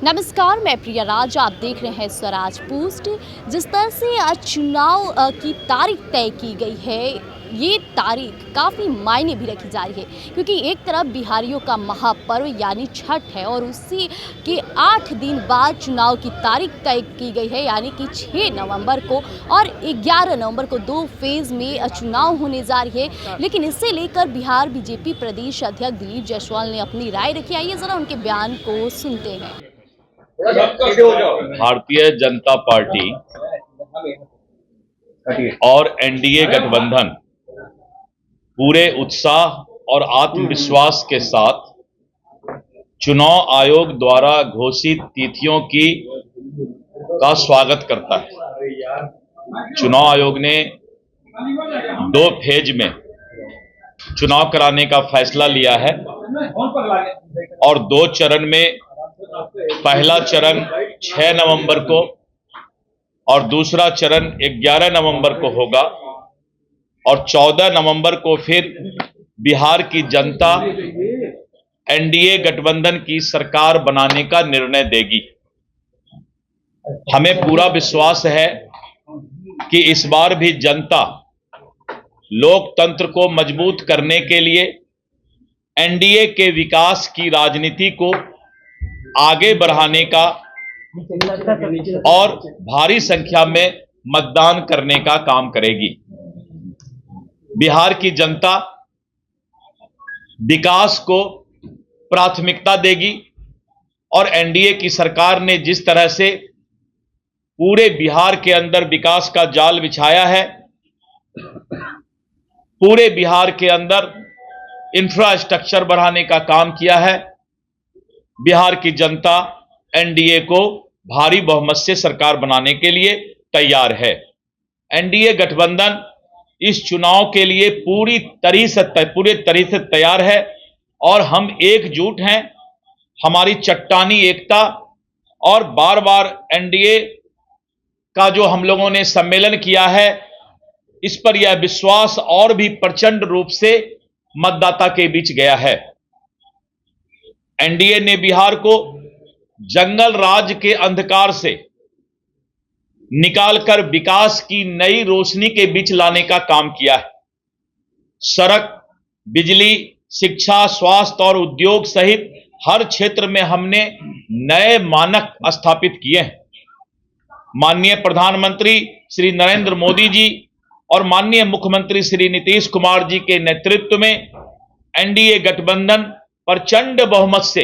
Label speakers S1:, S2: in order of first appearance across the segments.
S1: नमस्कार, मैं प्रिया राज। आप देख रहे हैं स्वराज पोस्ट। जिस तरह से आज चुनाव की तारीख तय की गई है, ये तारीख काफ़ी मायने भी रखी जा रही है, क्योंकि एक तरफ बिहारियों का महापर्व यानी छठ है और उसी के 8 दिन बाद चुनाव की तारीख तय की गई है, यानी कि 6 नवंबर को और 11 नवंबर को 2 फेज़ में चुनाव होने जा रही है। लेकिन इससे लेकर बिहार बीजेपी प्रदेश अध्यक्ष दिलीप जायसवाल ने अपनी राय रखी। आइए ज़रा उनके बयान को सुनते हैं।
S2: भारतीय जनता पार्टी और एनडीए गठबंधन पूरे उत्साह और आत्मविश्वास के साथ चुनाव आयोग द्वारा घोषित तिथियों का स्वागत करता है। चुनाव आयोग ने 2 फेज में चुनाव कराने का फैसला लिया है और 2 चरण में पहला चरण 6 नवंबर को और दूसरा चरण 11 नवंबर को होगा और 14 नवंबर को फिर बिहार की जनता एनडीए गठबंधन की सरकार बनाने का निर्णय देगी। हमें पूरा विश्वास है कि इस बार भी जनता लोकतंत्र को मजबूत करने के लिए एनडीए के विकास की राजनीति को आगे बढ़ाने का और भारी संख्या में मतदान करने का काम करेगी। बिहार की जनता विकास को प्राथमिकता देगी और एनडीए की सरकार ने जिस तरह से पूरे बिहार के अंदर विकास का जाल बिछाया है, पूरे बिहार के अंदर इंफ्रास्ट्रक्चर बढ़ाने का काम किया है, बिहार की जनता एनडीए को भारी बहुमत से सरकार बनाने के लिए तैयार है। एनडीए गठबंधन इस चुनाव के लिए पूरे तरह से तैयार है और हम एकजुट हैं। हमारी चट्टानी एकता और बार बार एनडीए का जो हम लोगों ने सम्मेलन किया है, इस पर यह विश्वास और भी प्रचंड रूप से मतदाता के बीच गया है। एनडीए ने बिहार को जंगल राज के अंधकार से निकालकर विकास की नई रोशनी के बीच लाने का काम किया है। सड़क, बिजली, शिक्षा, स्वास्थ्य और उद्योग सहित हर क्षेत्र में हमने नए मानक स्थापित किए हैं। माननीय प्रधानमंत्री श्री नरेंद्र मोदी जी और माननीय मुख्यमंत्री श्री नीतीश कुमार जी के नेतृत्व में एनडीए गठबंधन प्रचंड बहुमत से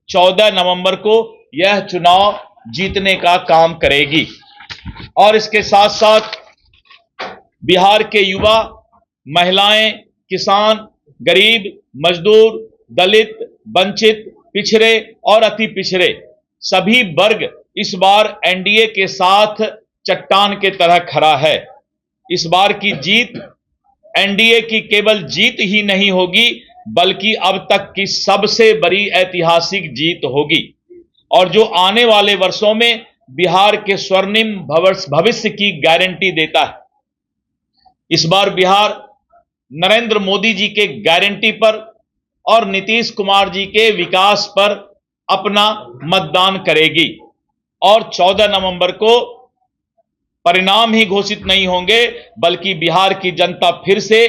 S2: 14 नवंबर को यह चुनाव जीतने का काम करेगी। और इसके साथ साथ बिहार के युवा, महिलाएं, किसान, गरीब, मजदूर, दलित, वंचित, पिछड़े और अति पिछड़े सभी वर्ग इस बार एनडीए के साथ चट्टान के तरह खड़ा है। इस बार की जीत एनडीए की केवल जीत ही नहीं होगी, बल्कि अब तक की सबसे बड़ी ऐतिहासिक जीत होगी और जो आने वाले वर्षों में बिहार के स्वर्णिम भविष्य की गारंटी देता है। इस बार बिहार नरेंद्र मोदी जी के गारंटी पर और नीतीश कुमार जी के विकास पर अपना मतदान करेगी और 14 नवंबर को परिणाम ही घोषित नहीं होंगे, बल्कि बिहार की जनता फिर से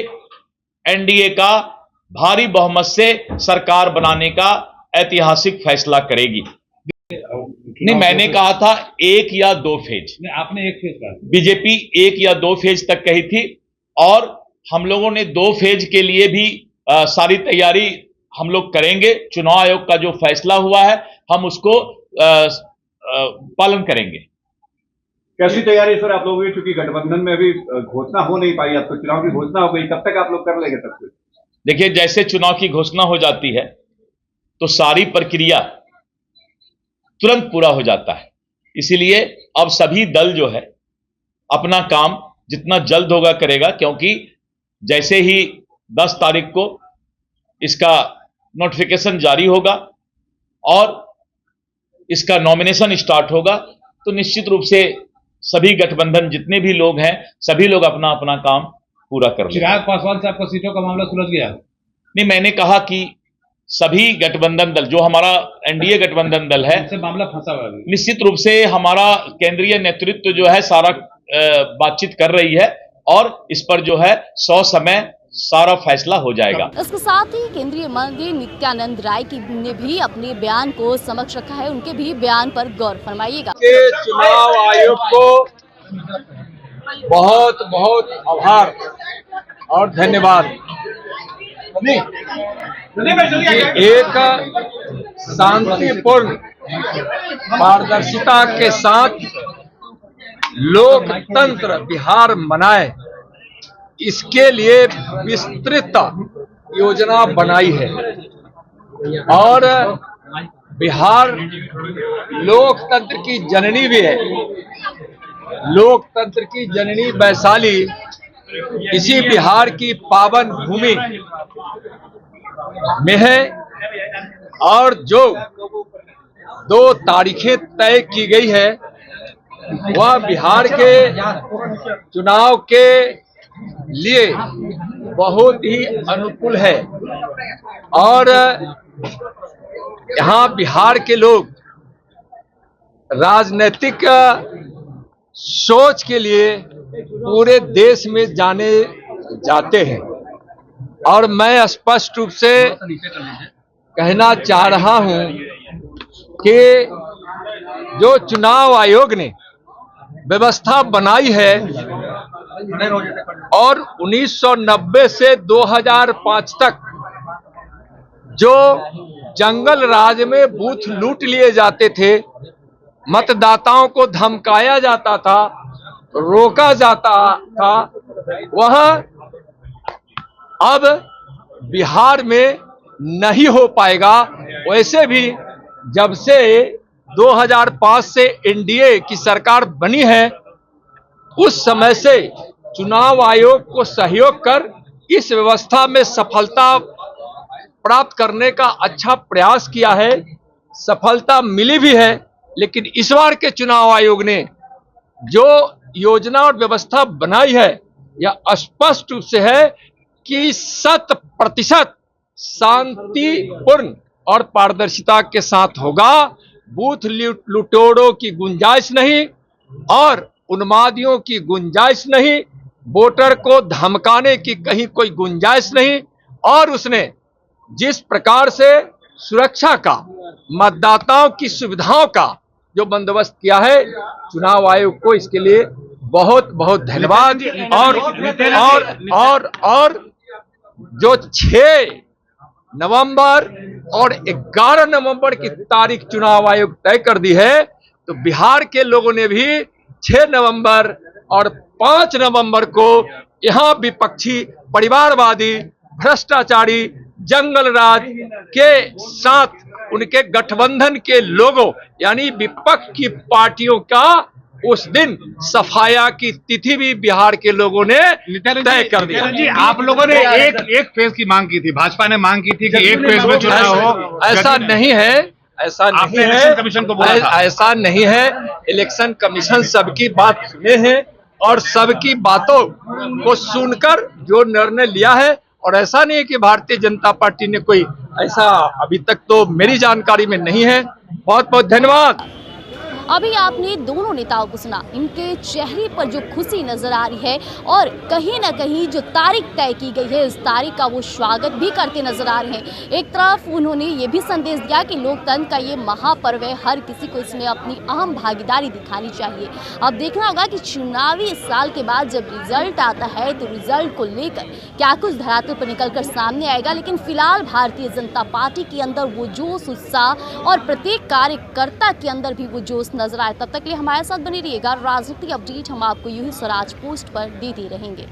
S2: एनडीए का भारी बहुमत से सरकार बनाने का ऐतिहासिक फैसला करेगी। नहीं, मैंने कहा था 1 या 2 फेज।
S3: आपने 1 फेज कहा,
S2: बीजेपी 1 या 2 फेज तक कही थी और हम लोगों ने 2 फेज के लिए भी सारी तैयारी हम लोग करेंगे। चुनाव आयोग का जो फैसला हुआ है हम उसको पालन करेंगे।
S3: कैसी तैयारी सर आप लोगों की, क्योंकि गठबंधन में अभी घोषणा हो नहीं पाई, अब तो चुनाव की घोषणा हो गई, कब तक आप लोग कर लेंगे तब तक?
S2: देखिए, जैसे चुनाव की घोषणा हो जाती है तो सारी प्रक्रिया तुरंत पूरा हो जाता है। इसीलिए अब सभी दल जो है अपना काम जितना जल्द होगा करेगा, क्योंकि जैसे ही 10 तारीख को इसका नोटिफिकेशन जारी होगा और इसका नॉमिनेशन स्टार्ट होगा तो निश्चित रूप से सभी गठबंधन जितने भी लोग हैं सभी लोग अपना अपना काम पूरा कर लेंगे।
S3: चिराग पासवान साहब का सीटों का मामला सुलझ गया?
S2: नहीं, मैंने कहा कि सभी गठबंधन दल, जो हमारा एनडीए गठबंधन दल है,
S3: मामला फंसा हुआ है।
S2: निश्चित रूप से हमारा केंद्रीय नेतृत्व जो है सारा बातचीत कर रही है और इस पर जो है 100 समय सारा फैसला हो जाएगा।
S1: इसके साथ ही केंद्रीय मंत्री नित्यानंद राय ने भी अपने बयान को समक्ष रखा है। उनके भी बयान पर गौर फरमाइएगा।
S4: चुनाव आयोग को बहुत बहुत आभार और धन्यवाद। एक शांतिपूर्ण पारदर्शिता के साथ लोकतंत्र बिहार मनाए, इसके लिए विस्तृत योजना बनाई है और बिहार लोकतंत्र की जननी भी है। लोकतंत्र की जननी वैशाली इसी बिहार की पावन भूमि में है और जो 2 तारीखें तय की गई है वह बिहार के चुनाव के लिए बहुत ही अनुकूल है और यहाँ बिहार के लोग राजनीतिक सोच के लिए पूरे देश में जाने जाते हैं और मैं स्पष्ट रूप से कहना चाह रहा हूं कि जो चुनाव आयोग ने व्यवस्था बनाई है और 1990 से 2005 तक जो जंगल राज में बूथ लूट लिए जाते थे, मतदाताओं को धमकाया जाता था, रोका जाता था, वह अब बिहार में नहीं हो पाएगा। वैसे भी जब से 2005 से एनडीए की सरकार बनी है उस समय से चुनाव आयोग को सहयोग कर इस व्यवस्था में सफलता प्राप्त करने का अच्छा प्रयास किया है। सफलता मिली भी है, लेकिन इस बार के चुनाव आयोग ने जो योजना और व्यवस्था बनाई है यह स्पष्ट रूप से है कि 100% शांतिपूर्ण और पारदर्शिता के साथ होगा। बूथ लुटेरों की गुंजाइश नहीं और उन्मादियों की गुंजाइश नहीं, वोटर को धमकाने की कहीं कोई गुंजाइश नहीं। और उसने जिस प्रकार से सुरक्षा का, मतदाताओं की सुविधाओं का जो बंदोबस्त किया है, चुनाव आयोग को इसके लिए बहुत बहुत धन्यवाद। और जो 6 नवंबर और 11 नवंबर की तारीख चुनाव आयोग तय कर दी है, तो बिहार के लोगों ने भी 6 नवंबर और 5 नवंबर को यहां विपक्षी, परिवारवादी, भ्रष्टाचारी, जंगल राज के साथ उनके गठबंधन के लोगों यानी विपक्ष की पार्टियों का उस दिन सफाया की तिथि भी बिहार के लोगों ने तय कर दिया।
S3: जी, आप लोगों ने एक फेज की मांग की थी, भाजपा ने मांग की थी कि एक फेज में चुनाव हो।
S4: ऐसा नहीं है, ऐसा नहीं है,
S3: इलेक्शन कमीशन को बोला था।
S4: ऐसा नहीं है। इलेक्शन कमीशन सबकी बात सुने हैं और सबकी बातों को सुनकर जो निर्णय लिया है, और ऐसा नहीं है कि भारतीय जनता पार्टी ने कोई ऐसा, अभी तक तो मेरी जानकारी में नहीं है। बहुत बहुत धन्यवाद।
S1: अभी आपने दोनों नेताओं को सुना, इनके चेहरे पर जो खुशी नजर आ रही है और कहीं ना कहीं जो तारीख तय की गई है, इस तारीख का वो स्वागत भी करते नजर आ रहे हैं। एक तरफ उन्होंने ये भी संदेश दिया कि लोकतंत्र का ये महापर्व है, हर किसी को इसमें अपनी अहम भागीदारी दिखानी चाहिए। अब देखना होगा कि चुनावी साल के बाद जब रिजल्ट आता है तो रिजल्ट को लेकर क्या कुछ धरातल पर निकल कर सामने आएगा। लेकिन फिलहाल भारतीय जनता पार्टी के अंदर वो जोश, उत्साह और प्रत्येक कार्यकर्ता के अंदर भी वो जोश नजर आए। तब तक के लिए हमारे साथ बने रहिएगा। राजनीतिक अपडेट हम आपको यूं ही स्वराज पोस्ट पर देते रहेंगे।